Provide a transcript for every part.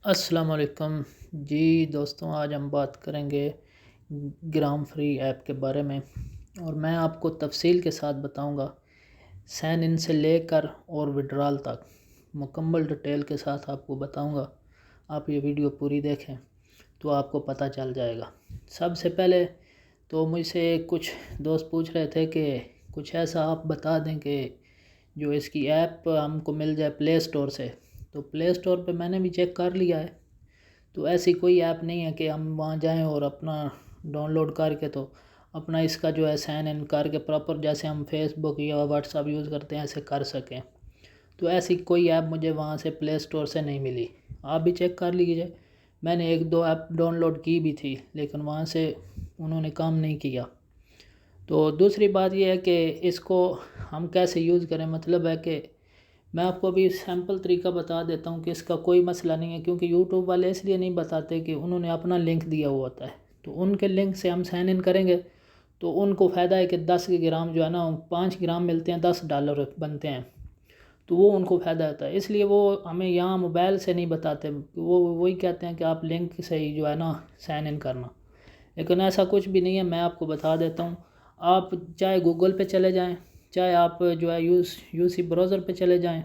अस्सलाम वालेकुम जी दोस्तों, आज हम बात करेंगे ग्राम फ्री ऐप के बारे में। और मैं आपको तफसील के साथ बताऊंगा, साइन इन से लेकर और विड्रॉल तक मुकम्मल डिटेल के साथ आपको बताऊंगा। आप ये वीडियो पूरी देखें तो आपको पता चल जाएगा। सबसे पहले तो मुझसे कुछ दोस्त पूछ रहे थे कि कुछ ऐसा आप बता दें कि जो इसकी ऐप हमको मिल जाए प्ले स्टोर से। तो प्ले स्टोर पे मैंने भी चेक कर लिया है, तो ऐसी कोई ऐप नहीं है कि हम वहाँ जाएं और अपना डाउनलोड करके तो अपना इसका जो है साइन इन करके प्रॉपर जैसे हम फेसबुक या व्हाट्सअप यूज़ करते हैं ऐसे कर सकें। तो ऐसी कोई ऐप मुझे वहाँ से प्ले स्टोर से नहीं मिली। आप भी चेक कर लीजिए। मैंने एक दो ऐप डाउनलोड की भी थी लेकिन वहाँ से उन्होंने काम नहीं किया। तो दूसरी बात यह है कि इसको हम कैसे यूज़ करें, मतलब है कि मैं आपको अभी सैम्पल तरीका बता देता हूँ कि इसका कोई मसला नहीं है, क्योंकि यूट्यूब वाले इसलिए नहीं बताते कि उन्होंने अपना लिंक दिया हुआ होता है। तो उनके लिंक से हम साइन इन करेंगे तो उनको फ़ायदा है कि 10 ग्राम जो है ना 5 ग्राम मिलते हैं, $10 बनते हैं। तो वो उनको फ़ायदा होता है, इसलिए वो हमें यहाँ मोबाइल से नहीं बताते। वो वही कहते हैं कि आप लिंक से ही जो है ना साइन इन करना, लेकिन ऐसा कुछ भी नहीं है। मैं आपको बता देता हूँ। आप चाहे गूगल पे चले जाएं, चाहे आप जो है यूसी ब्राउज़र पे चले जाएं,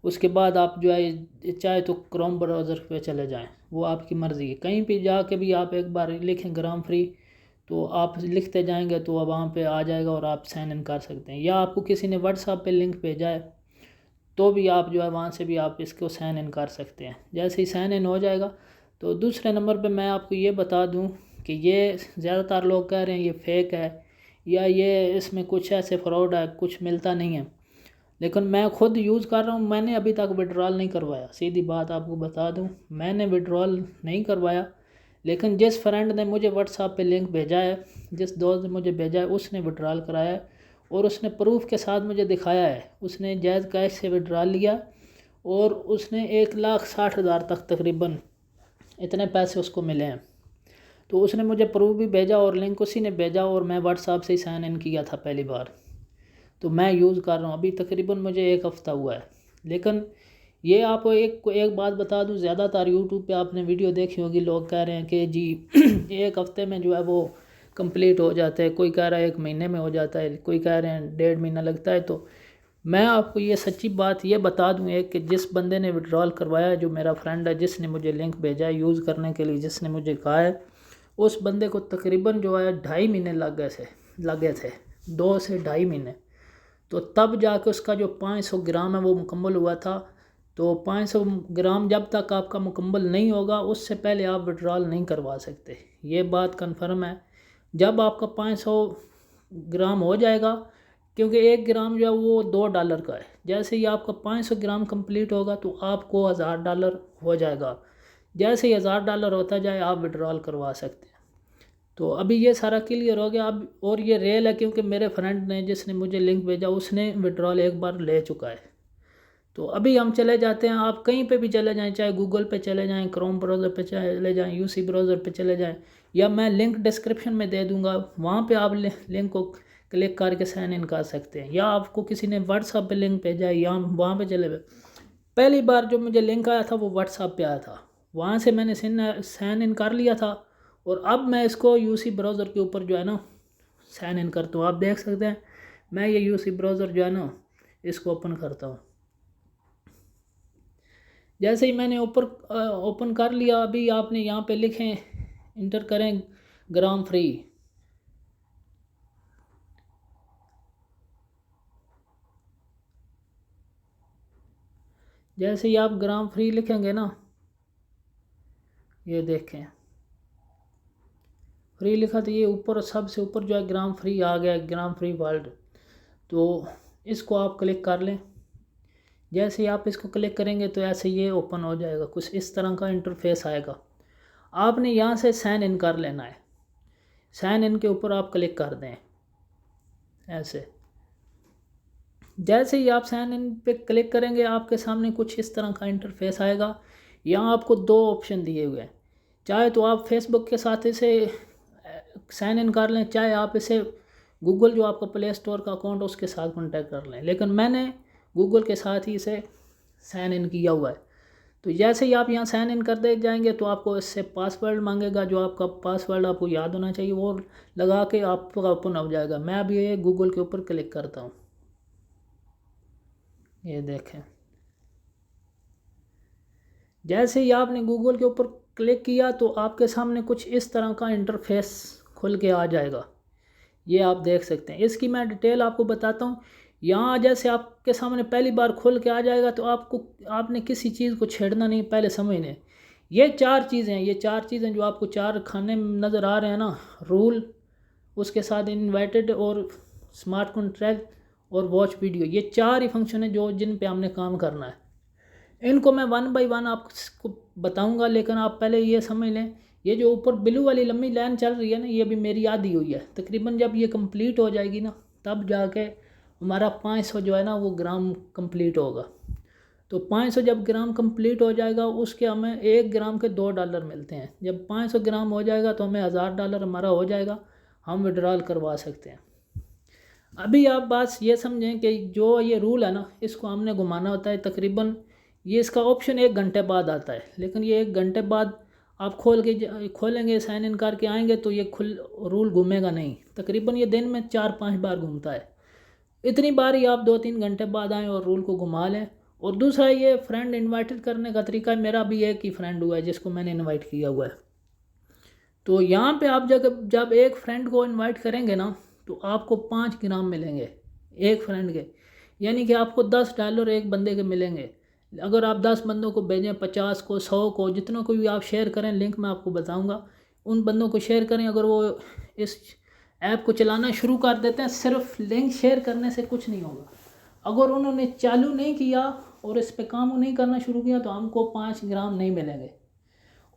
उसके बाद आप जो है चाहे तो क्रोम ब्राउज़र पे चले जाएं, वो आपकी मर्ज़ी है। कहीं भी जाके भी आप एक बार लिखें ग्राम फ्री, तो आप लिखते जाएंगे तो वहाँ पे आ जाएगा और आप साइन इन कर सकते हैं। या आपको किसी ने व्हाट्सएप पे लिंक भेजा है तो भी आप जो है वहाँ से भी आप इसको साइन इन कर सकते हैं। जैसे ही साइन इन हो जाएगा तो दूसरे नंबर पे मैं आपको ये बता दूं कि ये ज़्यादातर लोग कह रहे हैं ये फेक है या ये इसमें कुछ ऐसे फ्रॉड है, कुछ मिलता नहीं है। लेकिन मैं खुद यूज़ कर रहा हूँ, मैंने अभी तक विड्रॉल नहीं करवाया। सीधी बात आपको बता दूँ, मैंने विड्रॉल नहीं करवाया। लेकिन जिस फ्रेंड ने मुझे व्हाट्सएप पे लिंक भेजा है, जिस दोस्त ने मुझे भेजा है, उसने विड्रॉल कराया है और उसने प्रूफ के साथ मुझे दिखाया है। उसने जायज़ कैश से विड्रॉल लिया और उसने 1,60,000 तक तकरीबन इतने पैसे उसको मिले हैं। तो उसने मुझे प्रूफ भी भेजा और लिंक उसी ने भेजा और मैं व्हाट्सएप से ही साइन इन किया था पहली बार। तो मैं यूज़ कर रहा हूँ, अभी तकरीबन मुझे 1 हफ़्ता हुआ है। लेकिन ये आपको एक बात बता दूँ, ज़्यादातर यूट्यूब पे आपने वीडियो देखी होगी, लोग कह रहे हैं कि जी 1 हफ़्ते में जो है वो कंप्लीट हो जाता है, कोई कह रहा है 1 महीने में हो जाता है, कोई कह रहे हैं 1.5 महीना लगता है। तो मैं आपको ये सच्ची बात ये बता दूँ एक कि जिस बंदे ने विड्रॉल करवाया है, जो मेरा फ्रेंड है जिसने मुझे लिंक भेजा है यूज़ करने के लिए, जिसने मुझे कहा है, उस बंदे को तकरीबन जो है 2.5 महीने लग गए थे, 2 से 2.5 महीने। तो तब जाके उसका जो 500 ग्राम है वो मुकम्मल हुआ था। तो 500 ग्राम जब तक आपका मुकम्मल नहीं होगा उससे पहले आप विड्रॉल नहीं करवा सकते, ये बात कंफर्म है। जब आपका 500 ग्राम हो जाएगा, क्योंकि 1 ग्राम जो है वो $2 का है, जैसे ही आपका 500 ग्राम कंप्लीट होगा तो आपको $1,000 हो जाएगा। जैसे ही $1,000 होता जाए आप विड्रॉल करवा सकते हैं। तो अभी ये सारा क्लियर हो गया अब। और ये रियल है क्योंकि मेरे फ्रेंड ने जिसने मुझे लिंक भेजा उसने विड्रॉल एक बार ले चुका है। तो अभी हम चले जाते हैं, आप कहीं पे भी चले जाएं, चाहे गूगल पे चले जाएं, क्रोम ब्राउज़र पे चले जाएं, यूसी ब्राउज़र पे चले जाएं, या मैं लिंक डिस्क्रिप्शन में दे दूंगा, वहाँ पे आप लिंक को क्लिक करके साइन इन कर सकते हैं। या आपको किसी ने व्हाट्सएप पे लिंक भेजा है या वहाँ पे चले गए। पहली बार जो मुझे लिंक आया था वो व्हाट्सएप पे आया था, वहाँ से मैंने साइन इन कर लिया था। और अब मैं इसको यूसी ब्राउज़र के ऊपर जो है ना साइन इन करता हूँ। आप देख सकते हैं मैं ये यूसी ब्राउज़र जो है ना इसको ओपन करता हूँ। जैसे ही मैंने ऊपर ओपन कर लिया, अभी आपने यहाँ पे लिखें, इंटर करें ग्राम फ्री। जैसे ही आप ग्राम फ्री लिखेंगे ना, ये देखें फ्री लिखा तो ये ऊपर सबसे ऊपर जो है ग्राम फ्री आ गया, ग्राम फ्री वर्ल्ड। तो इसको आप क्लिक कर लें। जैसे ही आप इसको क्लिक करेंगे तो ऐसे ये ओपन हो जाएगा, कुछ इस तरह का इंटरफेस आएगा। आपने यहाँ से साइन इन कर लेना है। साइन इन के ऊपर आप क्लिक कर दें ऐसे। जैसे ही आप साइन इन पे क्लिक करेंगे आपके सामने कुछ इस तरह का इंटरफेस आएगा। यहाँ आपको दो ऑप्शन दिए हुए हैं, चाहे तो आप फेसबुक के साथ इसे साइन इन कर लें, चाहे आप इसे गूगल जो आपका प्ले स्टोर का अकाउंट है उसके साथ कॉन्टैक्ट कर लें। लेकिन मैंने गूगल के साथ ही इसे साइन इन किया हुआ है। तो जैसे ही आप यहाँ साइन इन कर दे जाएंगे तो आपको इससे पासवर्ड मांगेगा, जो आपका पासवर्ड आपको याद होना चाहिए, वो लगा के आपका ओपन हो जाएगा। मैं अभी ये गूगल के ऊपर क्लिक करता हूँ, ये देखें। जैसे ही आपने गूगल के ऊपर क्लिक किया तो आपके सामने कुछ इस तरह का इंटरफेस खुल के आ जाएगा, ये आप देख सकते हैं। इसकी मैं डिटेल आपको बताता हूँ। यहाँ जैसे आपके सामने पहली बार खुल के आ जाएगा तो आपने किसी चीज़ को छेड़ना नहीं, पहले समझ लें। ये 4 चीज़ें हैं, ये 4 चीज़ें जो आपको 4 खाने नज़र आ रहे हैं ना, रूल, उसके साथ इनवाइटेड और स्मार्ट कॉन्ट्रैक्ट और वॉच वीडियो, ये 4 ही फंक्शन है जिन पे हमने काम करना है। इनको मैं 1 बाय 1 आपको बताऊंगा, लेकिन आप पहले ये समझ लें, ये जो ऊपर ब्लू वाली लंबी लाइन चल रही है ना, ये भी मेरी आधी हुई है। तकरीबन जब ये कंप्लीट हो जाएगी ना, तब जाके हमारा 500 जो है ना वो ग्राम कंप्लीट होगा। तो 500 जब ग्राम कंप्लीट हो जाएगा, उसके हमें 1 ग्राम के $2 मिलते हैं। जब 500 ग्राम हो जाएगा तो हमें $1000 हमारा हो जाएगा, हम विड्रॉल करवा सकते हैं। अभी आप बात ये समझें कि जो ये रूल है ना, इसको हमने घुमाना होता है। तकरीबन ये इसका ऑप्शन 1 घंटे बाद आता है, लेकिन ये 1 घंटे बाद आप खोलेंगे, साइन इन करके आएंगे तो ये रूल घूमेगा नहीं। तकरीबन ये दिन में 4-5 बार घूमता है। इतनी बार ही आप 2-3 घंटे बाद आएँ और रूल को घुमा लें। और दूसरा, ये फ्रेंड इनवाइटेड करने का तरीका, मेरा भी एक ही फ्रेंड हुआ है जिसको मैंने इन्वाइट किया हुआ है। तो यहाँ पे आप जब एक फ्रेंड को इनवाइट करेंगे ना, तो आपको 5 ग्राम मिलेंगे एक फ्रेंड के, यानी कि आपको $10 एक बंदे के मिलेंगे। अगर आप 10 बंदों को भेजें, 50 को, 100 को, जितनों को भी आप शेयर करें, लिंक मैं आपको बताऊंगा, उन बंदों को शेयर करें। अगर वो इस ऐप को चलाना शुरू कर देते हैं, सिर्फ लिंक शेयर करने से कुछ नहीं होगा। अगर उन्होंने चालू नहीं किया और इस पर काम नहीं करना शुरू किया तो हमको 5 ग्राम नहीं मिलेंगे।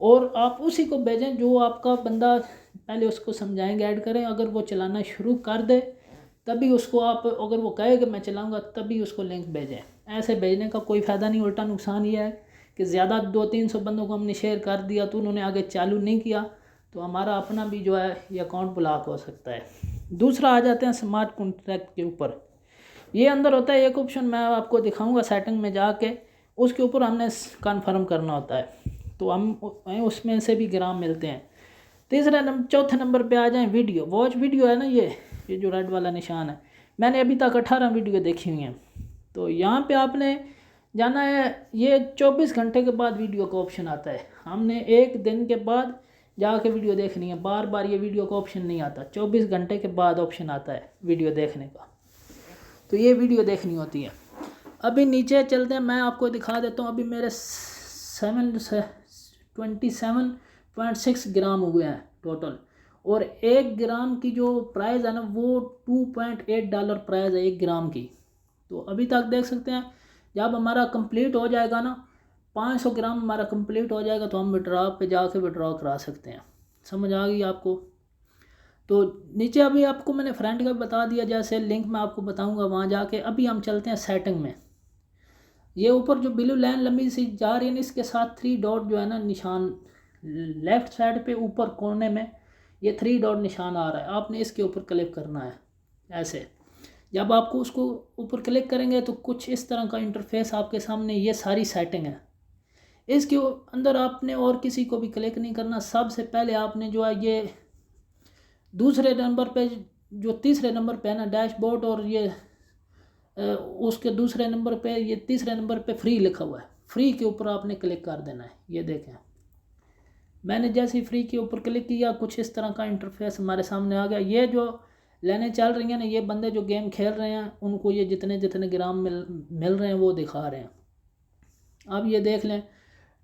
और आप उसी को भेजें जो आपका बंदा, पहले उसको समझाएंगे, ऐड करें। अगर वो चलाना शुरू कर दे तभी उसको आप, अगर वो कहे कि मैं चलाऊंगा, तभी उसको लिंक भेजें। ऐसे भेजने का कोई फ़ायदा नहीं, उल्टा नुकसान ये है कि ज़्यादा 200-300 बंदों को हमने शेयर कर दिया तो उन्होंने आगे चालू नहीं किया, तो हमारा अपना भी जो है ये अकाउंट ब्लॉक हो सकता है। दूसरा आ जाते हैं स्मार्ट कॉन्ट्रैक्ट के ऊपर। ये अंदर होता है एक ऑप्शन, मैं आपको दिखाऊंगा सेटिंग में जाके, उसके ऊपर हमने कन्फर्म करना होता है, तो हम उसमें से भी ग्राम मिलते हैं। चौथे नंबर पे आ जाएं वीडियो, वॉच वीडियो है ना, ये जो रेड वाला निशान है, मैंने अभी तक 18 वीडियो देखी हुई हैं। तो यहाँ पे आपने जाना है, ये 24 घंटे के बाद वीडियो का ऑप्शन आता है। हमने 1 दिन के बाद जाके वीडियो देखनी है, बार बार ये वीडियो का ऑप्शन नहीं आता। 24 घंटे के बाद ऑप्शन आता है वीडियो देखने का, तो ये वीडियो देखनी होती है। अभी नीचे चलते हैं, मैं आपको दिखा देता हूँ। अभी मेरे 27.6 ग्राम हुए हैं टोटल, और 1 ग्राम की जो प्राइस है ना, वो $2.8 प्राइस है 1 ग्राम की। तो अभी तक देख सकते हैं, जब हमारा कंप्लीट हो जाएगा ना, 500 ग्राम हमारा कंप्लीट हो जाएगा, तो हम विड्रॉ पे जाके विड्रॉ करा सकते हैं। समझ आ गई आपको? तो नीचे अभी आपको मैंने फ्रेंड का बता दिया, जैसे लिंक मैं आपको बताऊंगा वहाँ जाके। अभी हम चलते हैं सेटिंग में। ये ऊपर जो ब्लू लाइन लंबी सी जा रही है ना, इसके साथ 3 डॉट जो है ना निशान, लेफ़्ट साइड पे ऊपर कोने में ये 3 डॉट निशान आ रहा है, आपने इसके ऊपर क्लिक करना है ऐसे। जब आपको उसको ऊपर क्लिक करेंगे तो कुछ इस तरह का इंटरफेस आपके सामने, ये सारी सेटिंग है। इसके अंदर आपने और किसी को भी क्लिक नहीं करना। सबसे पहले आपने जो है ये दूसरे नंबर पे, जो तीसरे नंबर पे है ना डैशबोर्ड, और ये उसके दूसरे नंबर पे, ये तीसरे नंबर पे फ्री लिखा हुआ है, फ्री के ऊपर आपने क्लिक कर देना है। ये देखें, मैंने जैसे ही फ्री के ऊपर क्लिक किया, कुछ इस तरह का इंटरफेस हमारे सामने आ गया। ये जो लाइनें चल रही हैं ना, ये बंदे जो गेम खेल रहे हैं उनको ये जितने जितने ग्राम मिल रहे हैं वो दिखा रहे हैं। अब ये देख लें,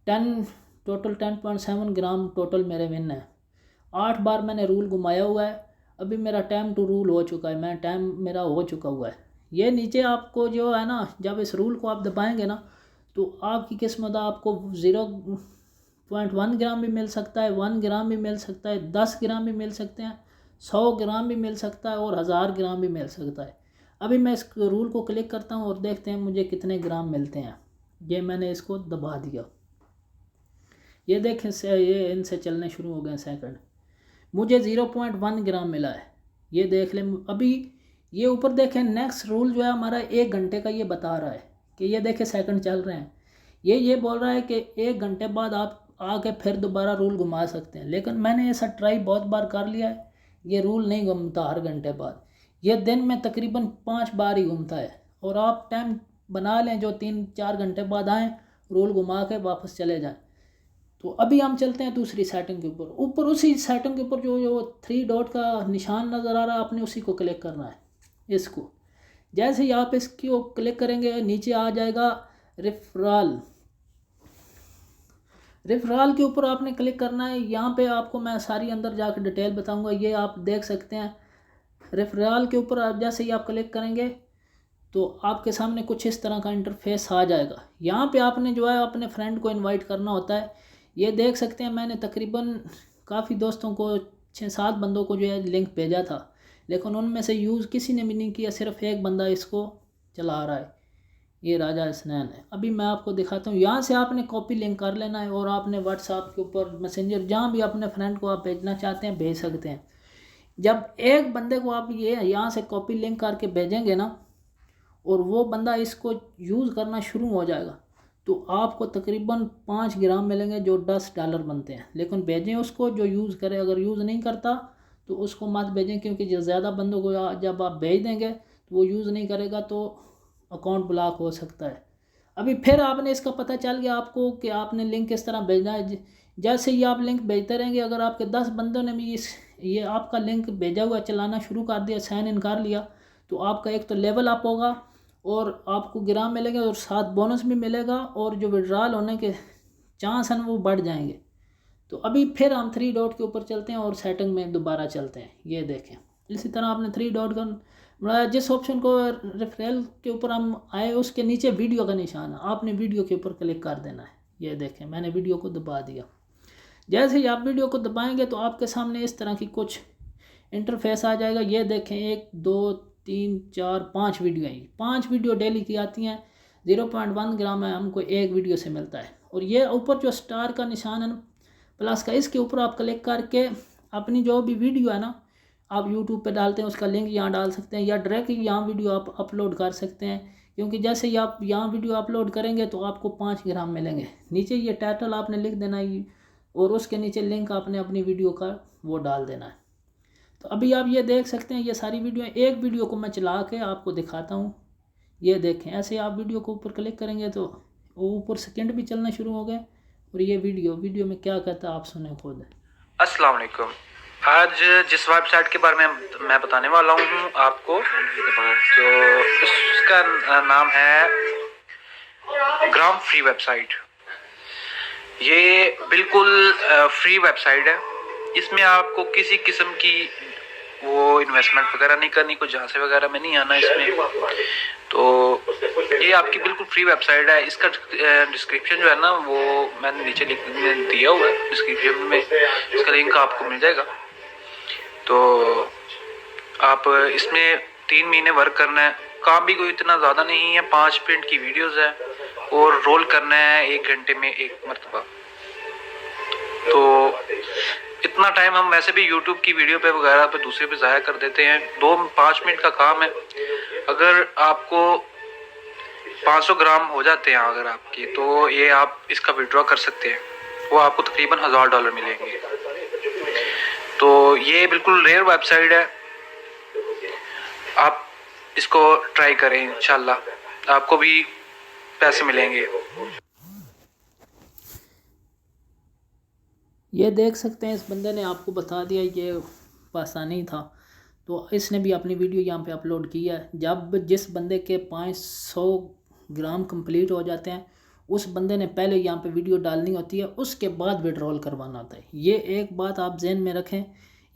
10.7 ग्राम टोटल मेरे विन है। 8 बार मैंने रूल घुमाया हुआ है। अभी मेरा टाइम टू रूल हो चुका है, टाइम मेरा हो चुका हुआ है। ये नीचे आपको जो है ना, जब इस रूल को आप दबाएंगे ना, तो आपकी किस्मत, आपको 0.1 ग्राम भी मिल सकता है, 1 ग्राम भी मिल सकता है, 10 ग्राम भी मिल सकते हैं, 100 ग्राम भी मिल सकता है, और 1000 ग्राम भी मिल सकता है। अभी मैं इस रूल को क्लिक करता हूँ और देखते हैं मुझे कितने ग्राम मिलते हैं। ये मैंने इसको दबा दिया, ये देखें ये इनसे चलने शुरू हो गए सेकंड। मुझे 0.1 ग्राम मिला है, ये देख लें। अभी ये ऊपर देखें, नेक्स्ट रूल जो है हमारा 1 घंटे का, ये बता रहा है कि ये देखें सेकंड चल रहे हैं। ये बोल रहा है कि 1 घंटे बाद आप आके फिर दोबारा रूल घुमा सकते हैं, लेकिन मैंने ऐसा ट्राई बहुत बार कर लिया है, ये रूल नहीं घूमता हर घंटे बाद। ये दिन में तकरीबन 5 बार ही घूमता है। और आप टाइम बना लें जो 3-4 घंटे बाद आएँ, रूल घुमा के वापस चले जाएँ। तो अभी हम चलते हैं दूसरी सेटिंग के ऊपर। ऊपर उसी सेटिंग के ऊपर जो 3 डॉट का निशान नज़र आ रहा है, आपने उसी को क्लिक करना है। इसको जैसे ही आप इसको क्लिक करेंगे, नीचे आ जाएगा रेफरल। रेफरल के ऊपर आपने क्लिक करना है। यहाँ पे आपको मैं सारी अंदर जाकर डिटेल बताऊंगा, ये आप देख सकते हैं। रेफरल के ऊपर आप जैसे ही आप क्लिक करेंगे तो आपके सामने कुछ इस तरह का इंटरफेस आ जाएगा। यहाँ पे आपने जो है अपने फ्रेंड को इनवाइट करना होता है। ये देख सकते हैं, मैंने तकरीबन काफ़ी दोस्तों को 6-7 बंदों को जो है लिंक भेजा था, लेकिन उनमें से यूज़ किसी ने भी नहीं किया, सिर्फ एक बंदा इसको चला रहा है, ये राजा हसनैन है। अभी मैं आपको दिखाता हूँ। यहाँ से आपने कॉपी लिंक कर लेना है और आपने व्हाट्सएप के ऊपर, मैसेंजर, जहाँ भी अपने फ्रेंड को आप भेजना चाहते हैं भेज सकते हैं। जब एक बंदे को आप ये यहाँ से कॉपी लिंक करके भेजेंगे ना, और वो बंदा इसको यूज़ करना शुरू हो जाएगा, तो आपको तकरीबन 5 ग्राम मिलेंगे जो $10 बनते हैं। लेकिन भेजें उसको जो यूज़ करे, अगर यूज़ नहीं करता तो उसको मत भेजें, क्योंकि जो ज़्यादा बंदों को जब आप भेज देंगे तो वो यूज़ नहीं करेगा तो अकाउंट ब्लॉक हो सकता है। अभी फिर आपने इसका पता चल गया आपको कि आपने लिंक किस तरह भेजना है। जैसे ही आप लिंक भेजते रहेंगे, अगर आपके 10 बंदों ने भी ये आपका लिंक भेजा हुआ चलाना शुरू कर दिया, साइन इन कर लिया, तो आपका एक तो लेवल अप होगा और आपको ग्राम मिलेंगे और साथ बोनस भी मिलेगा, और जो विड्रॉल होने के चांस हैं वो बढ़ जाएंगे। तो अभी फिर हम 3 डॉट के ऊपर चलते हैं और सेटिंग में दोबारा चलते हैं। ये देखें, इसी तरह आपने 3 डॉट का बनाया, जिस ऑप्शन को रेफरल के ऊपर हम आए उसके नीचे वीडियो का निशान है, आपने वीडियो के ऊपर क्लिक कर देना है। ये देखें, मैंने वीडियो को दबा दिया। जैसे ही आप वीडियो को दबाएंगे तो आपके सामने इस तरह की कुछ इंटरफेस आ जाएगा। ये देखें, 1 2 3 4 5 वीडियो हैं। 5 वीडियो डेली की आती हैं। 0.1 ग्राम है हमको एक वीडियो से मिलता है। और ये ऊपर जो स्टार का निशान है ना, प्लस का, इसके ऊपर आप क्लिक करके अपनी जो भी वीडियो है ना, आप यूट्यूब पे डालते हैं उसका लिंक यहाँ डाल सकते हैं, या डायरेक्ट यहाँ वीडियो आप अपलोड कर सकते हैं। क्योंकि जैसे ही आप यहाँ वीडियो अपलोड करेंगे तो आपको 5 ग्राम मिलेंगे। नीचे ये टाइटल आपने लिख देना है और उसके नीचे लिंक आपने अपनी वीडियो का वो डाल देना है। तो अभी आप ये देख सकते हैं, ये सारी वीडियो, एक वीडियो को मैं चला के आपको दिखाता हूँ। ये देखें, ऐसे आप वीडियो को ऊपर क्लिक करेंगे तो वो ऊपर सेकंड भी चलना शुरू हो गए। और ये वीडियो में क्या कहता है आप सुने खुद। अस्सलाम वालेकुम। आज जिस वेबसाइट के बारे में मैं बताने वाला हूँ आपको, तो उसका नाम है ग्राम फ्री वेबसाइट। ये बिल्कुल फ्री वेबसाइट है। इसमें आपको किसी किस्म की वो इन्वेस्टमेंट वगैरह नहीं करनी, कुछ झांसे वगैरह में नहीं आना इसमें। तो ये आपकी बिल्कुल फ्री वेबसाइट है। इसका डिस्क्रिप्शन जो है ना वो मैंने नीचे दिया हुआ है, डिस्क्रिप्शन में इसका लिंक आपको मिल जाएगा। तो आप इसमें 3 महीने वर्क करना है। काम भी कोई इतना ज़्यादा नहीं है, 5 मिनट की वीडियोज़ है और रोल करना है 1 घंटे में 1 मरतबा। तो इतना टाइम हम वैसे भी YouTube की वीडियो पे वगैरह पे दूसरे पे ज़ाया कर देते हैं। 2-5 मिनट का काम है। अगर आपको 500 ग्राम हो जाते हैं अगर आपके, तो ये आप इसका विड्रॉ कर सकते हैं। वो आपको तकरीबन $1000 मिलेंगे। तो ये बिल्कुल रेयर वेबसाइट है, आप इसको ट्राई करें, इंशाल्लाह आपको भी पैसे मिलेंगे। ये देख सकते हैं, इस बंदे ने आपको बता दिया ये पाकिस्तानी था, तो इसने भी अपनी वीडियो यहाँ पे अपलोड की है। जब जिस बंदे के 500 ग्राम कंप्लीट हो जाते हैं, उस बंदे ने पहले यहाँ पे वीडियो डालनी होती है, उसके बाद विड्रॉल करवाना होता है। ये एक बात आप जहन में रखें।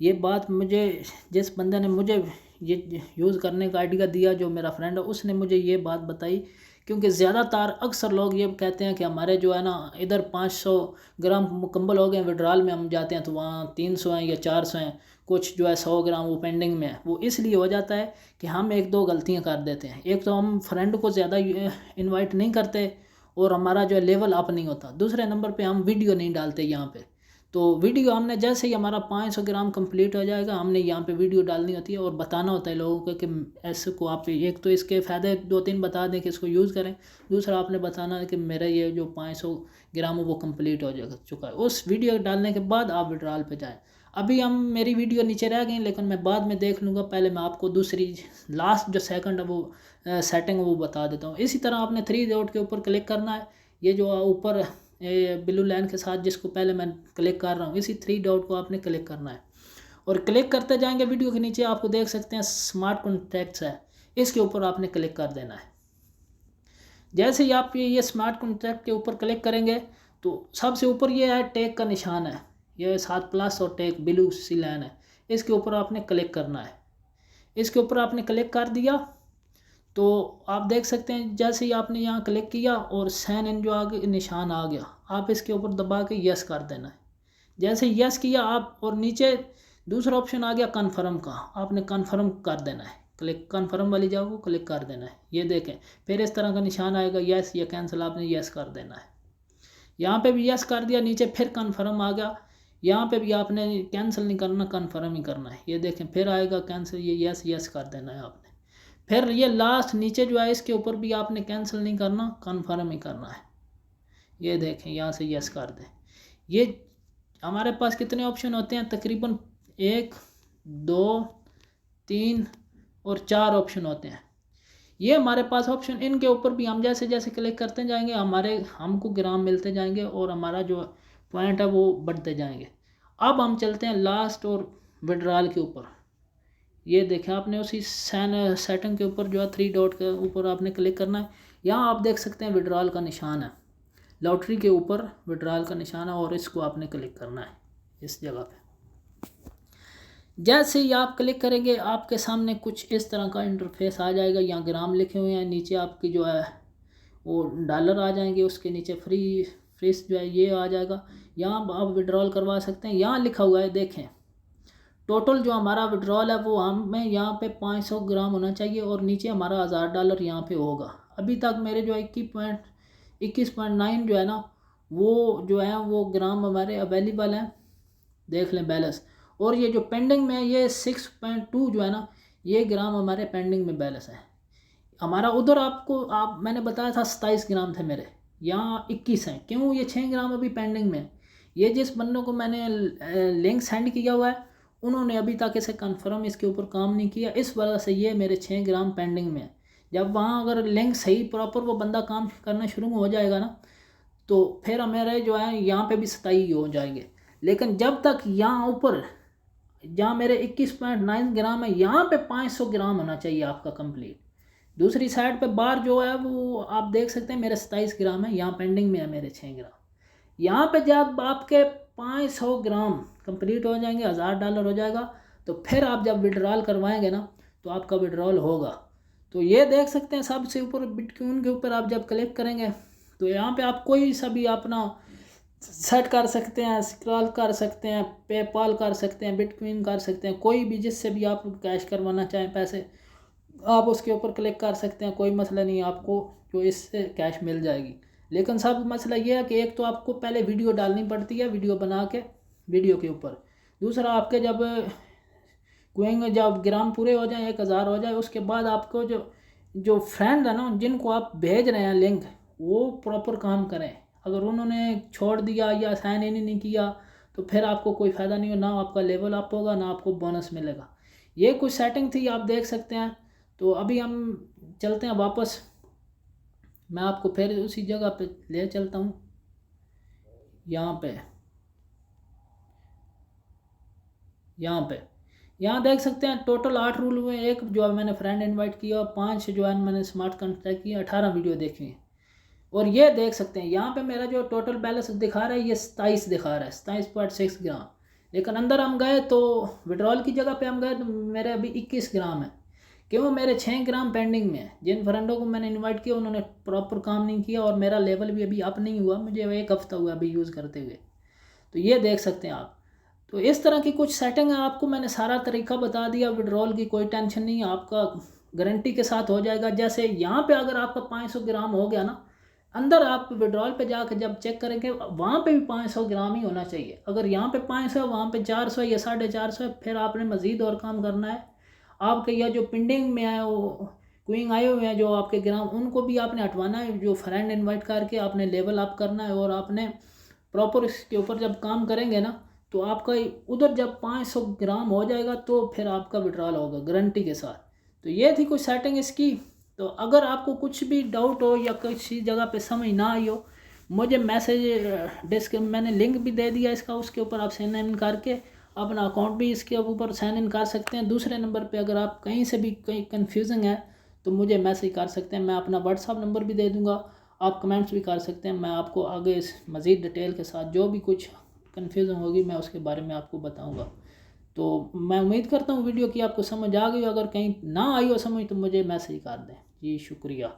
ये बात मुझे, जिस बंदे ने मुझे ये यूज़ करने का आइडिया दिया, जो मेरा फ्रेंड है, उसने मुझे ये बात बताई। क्योंकि ज़्यादातर अक्सर लोग ये कहते हैं कि हमारे जो है ना इधर 500 ग्राम मुकम्मल हो गए, विड्रॉल में हम जाते हैं तो वहाँ 300 हैं या 400 हैं, कुछ जो है 100 ग्राम वो पेंडिंग में है। वो इसलिए हो जाता है कि हम 1-2 गलतियाँ कर देते हैं। एक तो हम फ्रेंड को ज़्यादा इनवाइट नहीं करते और हमारा जो है लेवल अप नहीं होता। दूसरे नंबर पे हम वीडियो नहीं डालते यहाँ पे। तो वीडियो हमने जैसे ही हमारा 500 ग्राम कंप्लीट हो जाएगा, हमने यहाँ पे वीडियो डालनी होती है और बताना होता है लोगों को कि ऐसे को आप, एक तो इसके फ़ायदे 2-3 बता दें कि इसको यूज़ करें, दूसरा आपने बताना है कि मेरा ये जो 500 ग्राम है वो कंप्लीट हो चुका है। उस वीडियो डालने के बाद आप विड्रॉल पे जाएँ। अभी हम, मेरी वीडियो नीचे रह गई लेकिन मैं बाद में देख लूँगा, पहले मैं आपको दूसरी लास्ट जो सेकंड है वो सेटिंग वो बता देता हूँ। इसी तरह आपने 3 डॉट के ऊपर क्लिक करना है, ये जो ऊपर ब्लू लाइन के साथ जिसको पहले मैं क्लिक कर रहा हूँ, इसी 3 डॉट को आपने क्लिक करना है और क्लिक करते जाएंगे। वीडियो के नीचे आपको देख सकते हैं स्मार्ट कॉन्टैक्ट्स है, इसके ऊपर आपने क्लिक कर देना है। जैसे ही आप ये स्मार्ट कॉन्टैक्ट के ऊपर क्लिक करेंगे तो सबसे ऊपर ये है टैग का निशान है, ये 7 प्लस और टैग ब्लू सी लाइन है, इसके ऊपर आपने क्लिक करना है। इसके ऊपर आपने क्लिक कर दिया तो आप देख सकते हैं जैसे ही आपने यहाँ क्लिक किया और साइन इन जो आगे निशान आ गया, आप इसके ऊपर दबा के यस कर देना है। जैसे यस किया आप, और नीचे दूसरा ऑप्शन आ गया कन्फर्म का, आपने कन्फर्म कर देना है, क्लिक कन्फर्म वाली जगह को क्लिक कर देना है। ये देखें फिर इस तरह का निशान आएगा, यस या कैंसिल, आपने यस कर देना है। यहाँ पे भी यस कर दिया, नीचे फिर कन्फर्म आ गया, यहाँ पे भी आपने कैंसिल नहीं करना, कन्फर्म ही करना है। ये देखें फिर आएगा कैंसिल, ये यस यस कर देना है आपने। फिर ये लास्ट नीचे जो है इसके ऊपर भी आपने कैंसिल नहीं करना, कन्फर्म ही करना है। ये देखें यहाँ से यस कर दें। ये हमारे पास कितने ऑप्शन होते हैं, तकरीबन 1 2 3 और 4 ऑप्शन होते हैं। ये हमारे पास ऑप्शन, इनके ऊपर भी हम जैसे जैसे क्लिक करते जाएंगे हमको ग्राम मिलते जाएंगे और हमारा जो पॉइंट है वो बढ़ते जाएंगे। अब हम चलते हैं लास्ट और विड्रॉल के ऊपर। ये देखें आपने उसी सेटिंग के ऊपर जो है 3 डॉट के ऊपर आपने क्लिक करना है। यहाँ आप देख सकते हैं विड्रॉल का निशान है, लॉटरी के ऊपर विड्रॉल का निशान है और इसको आपने क्लिक करना है इस जगह पे। जैसे ही आप क्लिक करेंगे आपके सामने कुछ इस तरह का इंटरफेस आ जाएगा। यहाँ ग्राम लिखे हुए हैं, नीचे आपकी जो है वो डॉलर आ जाएंगे, उसके नीचे फ्रीस जो है ये आ जाएगा। यहाँ आप विड्रॉल करवा सकते हैं। यहाँ लिखा हुआ है देखें टोटल जो हमारा विड्रॉल है वो हमें यहाँ पे 500 ग्राम होना चाहिए और नीचे हमारा $1000 यहाँ पे होगा। अभी तक मेरे जो 21.9 जो है ना वो जो है वो ग्राम हमारे अवेलेबल हैं, देख लें बैलेंस। और ये जो पेंडिंग में ये 6.2 जो है ना ये ग्राम हमारे पेंडिंग में बैलेंस है हमारा। उधर मैंने बताया था 27 ग्राम थे मेरे, यहाँ 21 हैं। क्यों, ये 6 ग्राम अभी पेंडिंग में। ये जिस बंदों को मैंने लिंक सेंड किया हुआ है उन्होंने अभी तक इसे कंफर्म इसके ऊपर काम नहीं किया, इस वजह से ये मेरे 6 ग्राम पेंडिंग में है। जब वहाँ अगर लिंक सही प्रॉपर वो बंदा काम करना शुरू हो जाएगा ना तो फिर मेरे जो है यहाँ पे भी 27 हो जाएंगे। लेकिन जब तक यहाँ ऊपर जहाँ मेरे 21.9 ग्राम है यहाँ पे 500 ग्राम होना चाहिए आपका कंप्लीट। दूसरी साइड पे बार जो है वो आप देख सकते हैं मेरे 27 ग्राम है, यहाँ पेंडिंग में है मेरे 6 ग्राम। यहाँ पे जब आपके 500 ग्राम कंप्लीट हो जाएंगे, $1000 हो जाएगा, तो फिर आप जब विड्रॉल करवाएंगे ना तो आपका विड्रॉल होगा। तो ये देख सकते हैं सबसे ऊपर बिटकॉइन के ऊपर आप जब क्लिक करेंगे तो यहाँ पे आप कोई सा भी अपना सेट कर सकते हैं, स्क्रॉल कर सकते हैं, पेपाल कर सकते हैं, बिटकॉइन कर सकते हैं, कोई भी जिससे भी आप कैश करवाना चाहें पैसे आप उसके ऊपर क्लिक कर सकते हैं। कोई मसला नहीं, आपको जो इससे कैश मिल जाएगी। लेकिन सब मसला ये है कि एक तो आपको पहले वीडियो डालनी पड़ती है, वीडियो बना के वीडियो के ऊपर। दूसरा आपके जब ग्राम पूरे हो जाए 1000 हो जाए उसके बाद आपको जो फ्रेंड है ना जिनको आप भेज रहे हैं लिंक वो प्रॉपर काम करें। अगर उन्होंने छोड़ दिया या साइन इन नहीं किया तो फिर आपको कोई फ़ायदा नहीं हो, ना आपका लेवल अप होगा ना आपको बोनस मिलेगा। ये कुछ सेटिंग थी आप देख सकते हैं। तो अभी हम चलते हैं वापस, मैं आपको फिर उसी जगह पे ले चलता हूँ। यहाँ देख सकते हैं टोटल 8 रूल हुए। एक जो है मैंने फ्रेंड इनवाइट किया, 5 जो है मैंने स्मार्ट कॉन्टैक्ट किया, 18 वीडियो देखी है। और ये देख सकते हैं यहाँ पे मेरा जो टोटल बैलेंस दिखा रहा है ये 27 दिखा रहा है, 27.6 ग्राम। लेकिन अंदर हम गए तो विड्रॉल की जगह पे हम गए तो मेरे अभी 21 ग्राम है। क्यों, मेरे 6 ग्राम पेंडिंग में है। जिन फ्रेंडों को मैंने इनवाइट किया उन्होंने प्रॉपर काम नहीं किया और मेरा लेवल भी अभी अप नहीं हुआ, मुझे 1 हफ्ता हुआ अभी यूज़ करते हुए। तो ये देख सकते हैं आप। तो इस तरह की कुछ सेटिंग है, आपको मैंने सारा तरीका बता दिया। विड्रॉल की कोई टेंशन नहीं, आपका गारंटी के साथ हो जाएगा। जैसे यहाँ पे अगर आपका 500 ग्राम हो गया ना अंदर आप विड्रॉल पे जाकर जब चेक करेंगे वहाँ पे भी 500 ग्राम ही होना चाहिए। अगर यहाँ पे 500 वहाँ पे 400 या 450, फिर आपने मज़ीद और काम करना है। आपके यह जो पेंडिंग में है वो क्विंग आए हुए हैं जो आपके ग्राम, उनको भी आपने हटवाना है। जो फ्रेंड इनवाइट करके आपने लेवल अप करना है और आपने प्रॉपर इसके ऊपर जब काम करेंगे ना तो आपका उधर जब 500 ग्राम हो जाएगा तो फिर आपका विड्रॉल होगा गारंटी के साथ। तो ये थी कुछ सेटिंग इसकी। तो अगर आपको कुछ भी डाउट हो या किसी जगह पे समझ ना आई हो, मुझे मैसेज मैंने लिंक भी दे दिया इसका, उसके ऊपर आप साइन इन करके अपना अकाउंट भी इसके ऊपर साइन इन कर सकते हैं। दूसरे नंबर पे अगर आप कहीं से भी कहीं कन्फ्यूजन है तो मुझे मैसेज कर सकते हैं, मैं अपना व्हाट्सअप नंबर भी दे दूँगा, आप कमेंट्स भी कर सकते हैं। मैं आपको आगे इस मज़ीद डिटेल के साथ जो भी कुछ कन्फ्यूज़न होगी मैं उसके बारे में आपको बताऊंगा। तो मैं उम्मीद करता हूँ वीडियो की आपको समझ आ गई हो। अगर कहीं ना आई हो समझ तो मुझे मैसेज कर दें। जी शुक्रिया।